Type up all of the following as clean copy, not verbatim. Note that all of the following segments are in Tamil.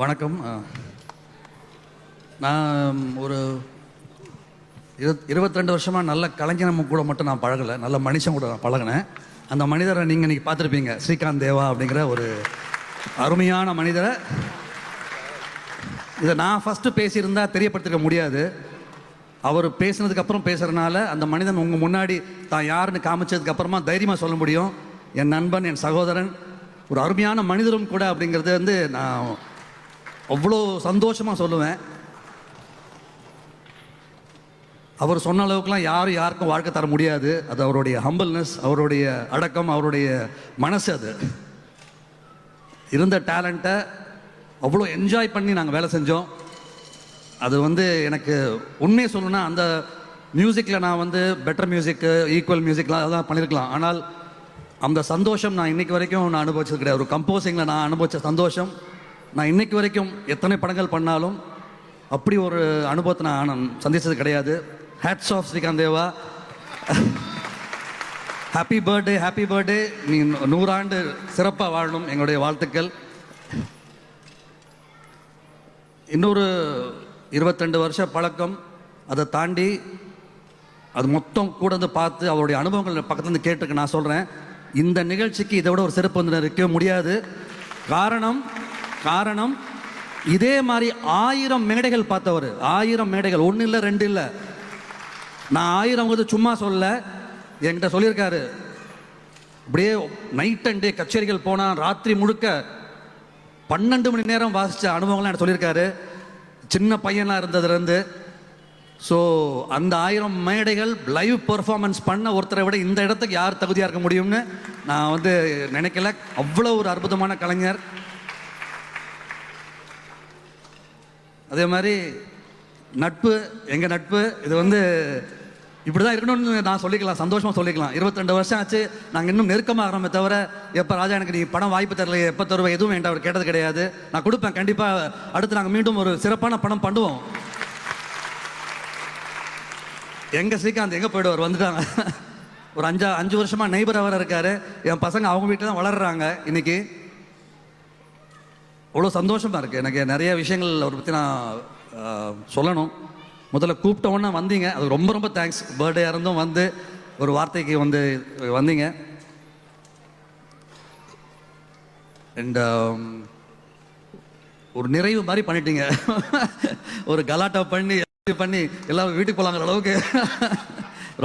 வணக்கம். நான் ஒரு 22 வருஷமாக நல்ல கலைஞன் கூட மட்டும் நான் பழகலை, நல்ல மனுஷன் கூட நான் பழகினேன். அந்த மனிதரை நீங்கள் இன்றைக்கி பார்த்துருப்பீங்க, ஸ்ரீகாந்த் தேவா அப்படிங்கிற ஒரு அருமையான மனிதரை. இதை நான் ஃபஸ்ட்டு பேசியிருந்தால் தெரியப்படுத்திக்க முடியாது. அவர் பேசினதுக்கப்புறம் பேசுகிறனால அந்த மனிதன் உங்கள் முன்னாடி தான் யாருன்னு காமிச்சதுக்கப்புறமா தைரியமாக சொல்ல முடியும். என் நண்பன், என் சகோதரன், ஒரு அருமையான மனிதரும் கூட அப்படிங்கிறது வந்து நான் அவ்வளோ சந்தோஷமாக சொல்லுவேன். அவர் சொன்ன அளவுக்குலாம் யாருக்கும் வாழ்க்கை தர முடியாது. அது அவருடைய ஹம்பிள்னஸ், அவருடைய அடக்கம், அவருடைய மனசு. அது இருந்த டேலண்ட்டை அவ்வளோ என்ஜாய் பண்ணி நாங்கள் வேலை செஞ்சோம். அது வந்து எனக்கு உண்மையை சொல்லணும்னா, அந்த மியூசிக்கில் நான் வந்து பெட்டர் மியூசிக்கு, ஈக்குவல் மியூசிக்லாம் அதெல்லாம் பண்ணியிருக்கலாம். ஆனால் அந்த சந்தோஷம் நான் இன்றைக்கி வரைக்கும் நான் அனுபவிச்சது கிடையாது. ஒரு கம்போசிங்கில் நான் அனுபவித்த சந்தோஷம் நான் இன்றைக்கி வரைக்கும் எத்தனை படங்கள் பண்ணாலும் அப்படி ஒரு அனுபவத்தை நான் சந்தித்தது கிடையாது. Hats off Srikanth Deva. Happy birthday, happy birthday. நீ 100 ஆண்டு சிறப்பாக வாழணும், எங்களுடைய வாழ்த்துக்கள். இன்னொரு 22 வருஷ பழக்கம், அதை தாண்டி அது மொத்தம் கூட வந்து பார்த்து அவருடைய அனுபவங்கள் பக்கத்துலேருந்து கேட்டுருக்கு. நான் சொல்கிறேன், இந்த நிகழ்ச்சிக்கு இதை விட ஒரு சிறப்பு வந்து இருக்க முடியாது. காரணம் இதே மாதிரி 1000 மேடைகள் பார்த்தவர். 1000 மேடைகள், 1 இல்லை 2 இல்லை. நான் 1000 வந்து சும்மா சொல்ல, என்கிட்ட சொல்லியிருக்காரு. அப்படியே நைட் அண்ட் டே கச்சேரிகள் போனால் ராத்திரி முழுக்க 12 மணி நேரம் வாசித்த அனுபவங்கள்லாம் எனக்கு சொல்லியிருக்காரு, சின்ன பையனாக இருந்ததுலேருந்து. ஸோ அந்த 1000 மேடைகள் லைவ் பெர்ஃபார்மன்ஸ் பண்ண ஒருத்தரை விட இந்த இடத்துக்கு யார் தகுதியாக இருக்க முடியும்னு நான் வந்து நினைக்கல. அவ்வளோ ஒரு அற்புதமான கலைஞர். அதே மாதிரி நட்பு, எங்கள் நட்பு இது வந்து இப்படி தான் இருக்கணும்னு நான் சொல்லிக்கலாம், சந்தோஷமாக சொல்லிக்கலாம். 22 வருஷம் ஆச்சு, நாங்கள் இன்னும் நெருக்கமாகறோமே தவிர, எப்போ ராஜா எனக்கு நீ படம் வாய்ப்பு தரல, எப்போ தருவேன், எதுவும் என்கிட்ட அவர் கேட்டது கிடையாது. நான் கொடுப்பேன் கண்டிப்பாக. அடுத்து நாங்கள் மீண்டும் ஒரு சிறப்பான படம் பண்ணுவோம். எங்கள் ஸ்ரீகாந்த் எங்கே போய்டுவார், வந்துட்டாங்க. ஒரு 5 வருஷமாக நெய்பர் அவர் இருக்கார். என் பசங்க அவங்க வீட்டில் தான் வளர்கிறாங்க. இன்றைக்கி அவ்வளோ சந்தோஷமாக இருக்குது எனக்கு. நிறைய விஷயங்கள் அவரை பற்றி நான் சொல்லணும். முதல்ல கூப்பிட்டோன்னே வந்தீங்க, அது ரொம்ப ரொம்ப தேங்க்ஸ். பர்த்டே இருந்தும் வந்து ஒரு வார்த்தைக்கு வந்து வந்தீங்க. அண்ட் ஒரு நிறைவு மாதிரி பண்ணிட்டீங்க. ஒரு கலாட்டா பண்ணி எல்லாரும் வீட்டுக்கு போகலாங்கிற அளவுக்கு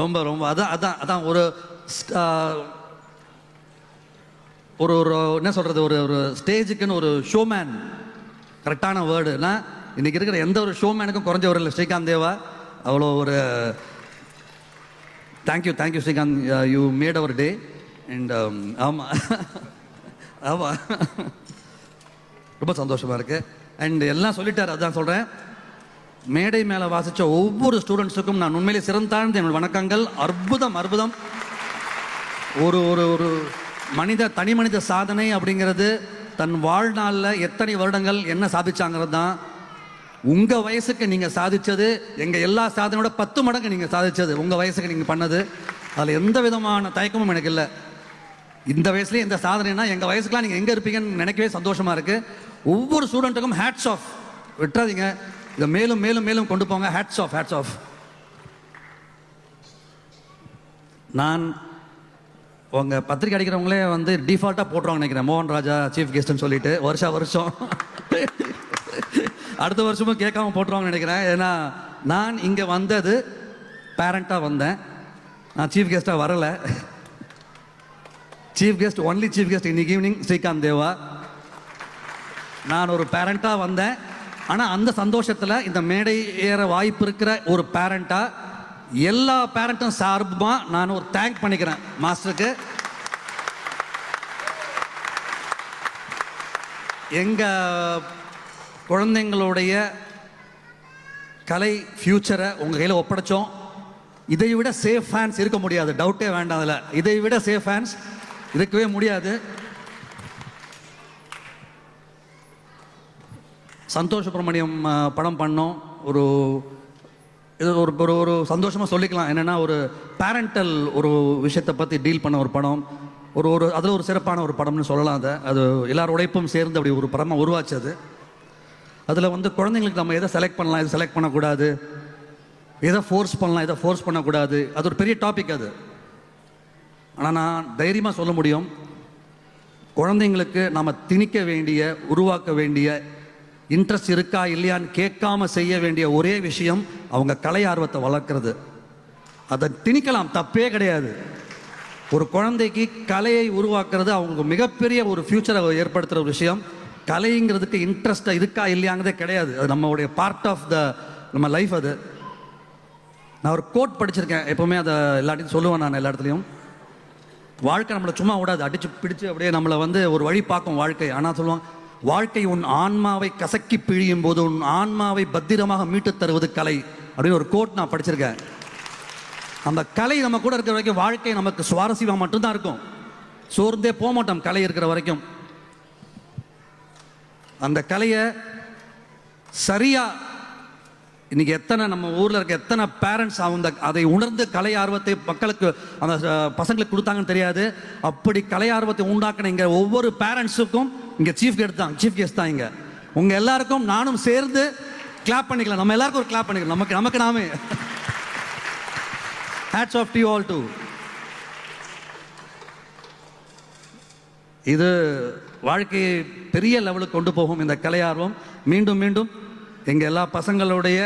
ரொம்ப ரொம்ப அதான் ஒரு ஒரு ஒரு என்ன சொல்கிறது, ஒரு ஸ்டேஜுக்குன்னு ஒரு ஷோமேன், கரெக்டான வேர்டுனா இன்றைக்கி இருக்கிற எந்த ஒரு ஷோமேனுக்கும் குறைஞ்சவர் இல்லை ஸ்ரீகாந்த் தேவா. அவ்வளோ ஒரு thank you Srikanth, you made our day. And ஆமாம் ரொம்ப சந்தோஷமாக இருக்குது. அண்ட் எல்லாம் சொல்லிட்டார், அதுதான் சொல்கிறேன். மேடை மேலே வாசித்த ஒவ்வொரு ஸ்டூடெண்ட்ஸுக்கும் நான் உண்மையிலே சிறந்தாழ்ந்த என்னோட வணக்கங்கள். அற்புதம். ஒரு ஒரு ஒரு தனி மனித சாதனை அப்படிங்கிறது தன் வாழ்நாளில் எத்தனை வருடங்கள் என்ன சாதிச்சாங்கிறது தான். உங்கள் வயசுக்கு நீங்கள் சாதித்தது எங்கள் எல்லா சாதனையோட 10 மடங்கு நீங்கள் சாதித்தது உங்கள் வயசுக்கு நீங்கள் பண்ணது. அதில் எந்த விதமான தயக்கமும் எனக்கு இல்லை. இந்த வயசுலேயே இந்த சாதனைனா எங்கள் வயசுக்குலாம் நீங்கள் எங்கே இருப்பீங்கன்னு நினைக்கவே சந்தோஷமாக இருக்குது. ஒவ்வொரு ஸ்டூடெண்ட்டுக்கும் ஹேட்ஸ் ஆஃப். விட்டுறாதீங்க, இதை மேலும் மேலும் மேலும் கொண்டு போங்க. Hats off. நான் உங்கள் பத்திரிக்கை அடிக்கிறவங்களே வந்து டிஃபால்ட்டாக போட்டுருவாங்க நினைக்கிறேன், மோகன் ராஜா சீஃப் கெஸ்ட்னு சொல்லிட்டு வருஷம் அடுத்த வருஷமும் கேட்காம போட்டுருவாங்கன்னு நினைக்கிறேன். ஏன்னா நான் இங்கே வந்தது பேரண்ட்டாக வந்தேன், நான் சீஃப் கெஸ்ட்டாக வரலை. ஒன்லி சீஃப் கெஸ்ட் இன்னைக்கு ஈவினிங் ஸ்ரீகாந்த் தேவா. நான் ஒரு பேரண்ட்டாக வந்தேன். ஆனால் அந்த சந்தோஷத்தில் இந்த மேடை ஏற வாய்ப்பு இருக்கிற ஒரு பேரண்ட்டாக எல்லா பேரண்ட்டும் சார்பாக நான் ஒரு தேங்க் பண்ணிக்கிறேன் மாஸ்டருக்கு. எங்கள் குழந்தைங்களுடைய கலை ஃப்யூச்சரை உங்கள் கையில் ஒப்படைச்சோம். இதை விட சேஃப் ஹேண்ட்ஸ் இருக்க முடியாது, டவுட்டே வேண்டாம். அதில் இதை விட சேஃப் ஹேண்ட்ஸ் இருக்கவே முடியாது. சந்தோஷ் சுப்ரமணியம் படம் பண்ணோம். இது ஒரு சந்தோஷமாக சொல்லிக்கலாம். என்னென்னா, ஒரு பேரண்டல் ஒரு விஷயத்தை பற்றி டீல் பண்ண ஒரு படம். அதில் ஒரு சிறப்பான ஒரு படம்னு சொல்லலாம். அது எல்லார் உழைப்பும் சேர்ந்து அப்படி ஒரு படமாக உருவாச்சு. அதில் வந்து குழந்தைங்களுக்கு நம்ம எதை செலக்ட் பண்ணலாம், எதை செலக்ட் பண்ணக்கூடாது, எதை ஃபோர்ஸ் பண்ணலாம், எதை ஃபோர்ஸ் பண்ணக்கூடாது, அது ஒரு பெரிய டாபிக் அது. ஆனால் நான் தைரியமாக சொல்ல முடியும், குழந்தைங்களுக்கு நம்ம திணிக்க வேண்டிய, உருவாக்க வேண்டிய, இன்ட்ரெஸ்ட் இருக்கா இல்லையான்னு கேட்காம செய்ய வேண்டிய ஒரே விஷயம் அவங்க கலை ஆர்வத்தை வளர்க்குறது. அதை திணிக்கலாம், தப்பே கிடையாது. ஒரு குழந்தைக்கு கலையை உருவாக்குறது அவங்களுக்கு மிகப்பெரிய ஒரு ஃப்யூச்சரை ஏற்படுத்துகிற ஒரு விஷயம். கலைங்கிறதுக்கு இன்ட்ரெஸ்ட்டாக இருக்கா இல்லையாங்கிறதே கிடையாது, அது நம்மளுடைய பார்ட் ஆஃப் த நம்ம லைஃப். அது நான் ஒரு கோட் படிச்சிருக்கேன், எப்போவுமே அதை எல்லாத்தையும் சொல்லுவேன் நான் எல்லா இடத்துலையும். வாழ்க்கை நம்மளை சும்மா விடாது, அடித்து பிடிச்சு அப்படியே நம்மளை வந்து ஒரு வழி பார்க்கும் வாழ்க்கை. ஆனால் சொல்லுவான், வாழ்க்கை உன் ஆன்மாவை கசக்கி பிழியும் போது உன் ஆன்மாவை பத்திரமாக மீட்டு தருவது கலை அப்படின்னு ஒரு கோட் நான் படிச்சிருக்கேன். அந்த கலை நம்ம கூட இருக்கிற வரைக்கும் வாழ்க்கை நமக்கு சுவாரஸ்யமாக மட்டும்தான் இருக்கும், சோர்ந்தே போக மாட்டோம் கலை இருக்கிற வரைக்கும். அந்த கலையை சரியா இன்னைக்கு எத்தனை நம்ம ஊரில் இருக்க எத்தனை பேரண்ட்ஸ் அவங்க அதை உணர்ந்து கலை ஆர்வத்தை மக்களுக்கு அந்த பசங்களுக்கு கொடுத்தாங்கன்னு தெரியாது. அப்படி கலை ஆர்வத்தை உண்டாக்கின இங்கே ஒவ்வொரு பேரண்ட்ஸுக்கும் இங்கே சீஃப் கெஸ்ட் தான் இங்கே. உங்கள் எல்லாருக்கும் நானும் சேர்ந்து கிளாப் பண்ணிக்கலாம், நம்ம எல்லாருக்கும் ஒரு கிளாப் பண்ணிக்கலாம், நமக்கு நாமே. Hats off to you all too. இது வாழ்க்கையை பெரிய லெவலுக்கு கொண்டு போகும் இந்த கலை ஆர்வம். மீண்டும் மீண்டும் எங்கள் எல்லா பசங்களுடைய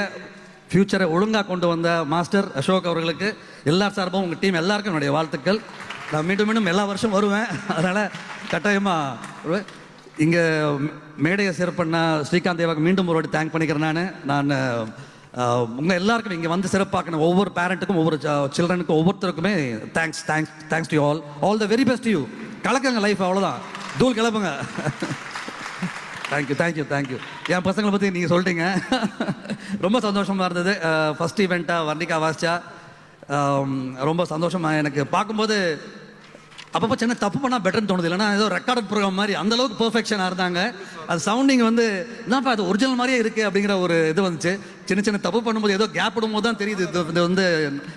ஃப்யூச்சரை ஒழுங்காக கொண்டு வந்த மாஸ்டர் அசோக் அவர்களுக்கு எல்லா சார்பும் உங்கள் டீம் எல்லாருக்கும் என்னுடைய வாழ்த்துக்கள். நான் மீண்டும் மீண்டும் எல்லா வருஷம் வருவேன், அதனால் கட்டாயமாக இங்கே மேடையை சிறப்பண்ண ஸ்ரீகாந்த் தேவாக்கு மீண்டும் ஒரு வாட்டி தேங்க் பண்ணிக்கிறேன். நான் உங்கள் எல்லாருக்கும் இங்கே வந்து சிறப்பாக்கணும், ஒவ்வொரு பேரண்ட்டுக்கும், ஒவ்வொரு சில்ட்ரனுக்கும், ஒவ்வொருத்தருக்குமே thanks to all the very best to you. கலக்குங்க லைஃப், அவ்வளோதான், தூள் கிளப்புங்க. தேங்க்யூ. என் பசங்களை பற்றி நீங்கள் சொல்லிட்டீங்க, ரொம்ப சந்தோஷமாக இருந்தது. ஃபஸ்ட் ஈவெண்ட்டாக வர்ணிகா வாசிச்சா ரொம்ப சந்தோஷமாக எனக்கு பார்க்கும்போது. அப்பப்போ சின்ன தப்பு பண்ணால் பெட்டர்னு தோணுது, இல்லைன்னா ஏதோ ரெக்கார்டட் ப்ரோக்ராம் மாதிரி அந்தளவுக்கு பெர்ஃபெக்ஷனாக இருந்தாங்க. அது சவுண்டிங் வந்து என்னப்பா அது ஒரிஜினல் மாதிரியே இருக்குது அப்படிங்கிற ஒரு இது வந்துச்சு. சின்ன தப்பு பண்ணும்போது ஏதோ கேப் விடும்போது தான் தெரியுது இது வந்து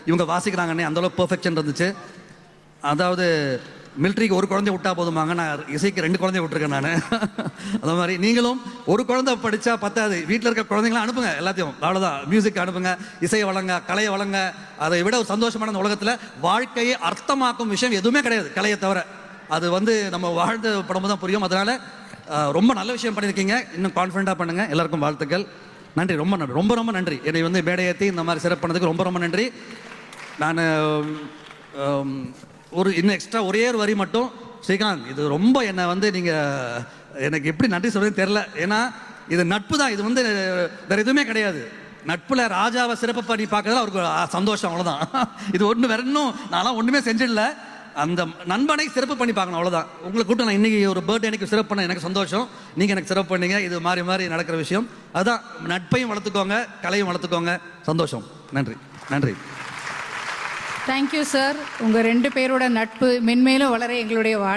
இவங்க வாசிக்கிறாங்கன்னே, அந்தளவுக்கு பெர்ஃபெக்ஷன் இருந்துச்சு. அதாவது மிலிட்ரிக்கு ஒரு குழந்தைய விட்டா போதுமாங்க, நான் இசைக்கு 2 குழந்தைய விட்டுருக்கேன் நான். அந்த மாதிரி நீங்களும் ஒரு குழந்தை படித்தா பத்தாது, வீட்டில் இருக்க குழந்தைங்களாம் அனுப்புங்க, எல்லாத்தையும் அவ்வளோதான். மியூசிக் அனுப்புங்க, இசையை வழங்க, கலையை வழங்க. அதை விட ஒரு சந்தோஷமான உலகத்தில் வாழ்க்கையை அர்த்தமாக்கும் விஷயம் எதுவுமே கிடையாது கலையை தவிர. அது வந்து நம்ம வாழ்ந்து படும்போது தான் புரியும். அதனால் ரொம்ப நல்ல விஷயம் பண்ணியிருக்கீங்க, இன்னும் கான்ஃபிடண்ட்டாக பண்ணுங்கள். எல்லாருக்கும் வாழ்த்துக்கள், நன்றி, ரொம்ப நன்றி. என்னை வந்து மேடையேற்றி இந்த மாதிரி சிறப்பு பண்ணதுக்கு ரொம்ப நன்றி. நான் இன்னும் எக்ஸ்ட்ரா ஒரே ஒரு வரி மட்டும், ஸ்ரீகாந்த் இது ரொம்ப என்னை வந்து நீங்கள் எனக்கு எப்படி நன்றி சொல்கிறதுன்னு தெரில. ஏன்னா இது நட்பு தான், இது வந்து வேறு எதுவுமே கிடையாது. நட்பில் ராஜாவை சிறப்பு பண்ணி பார்க்கறதுல அவருக்கு சந்தோஷம், அவ்வளோதான். இது ஒன்று வேற இன்னும் நான்லாம் ஒன்றுமே செஞ்சிடல, அந்த நண்பனை சிறப்பு பண்ணி பார்க்கணும், அவ்வளோதான். உங்களை கூட்டம் நான் இன்றைக்கி ஒரு பர்த்டே எனக்கு சிறப்பு பண்ண எனக்கு சந்தோஷம், நீங்கள் எனக்கு சிறப்பு பண்ணீங்க. இது மாறி நடக்கிற விஷயம். அதுதான், நட்பையும் வளர்த்துக்கோங்க, கலையும் வளர்த்துக்கோங்க. சந்தோஷம். நன்றி. Thank you sir. உங்கள் 2 பேரோட நட்பு மென்மேலும் வளர எங்களுடைய வாழ்த்து.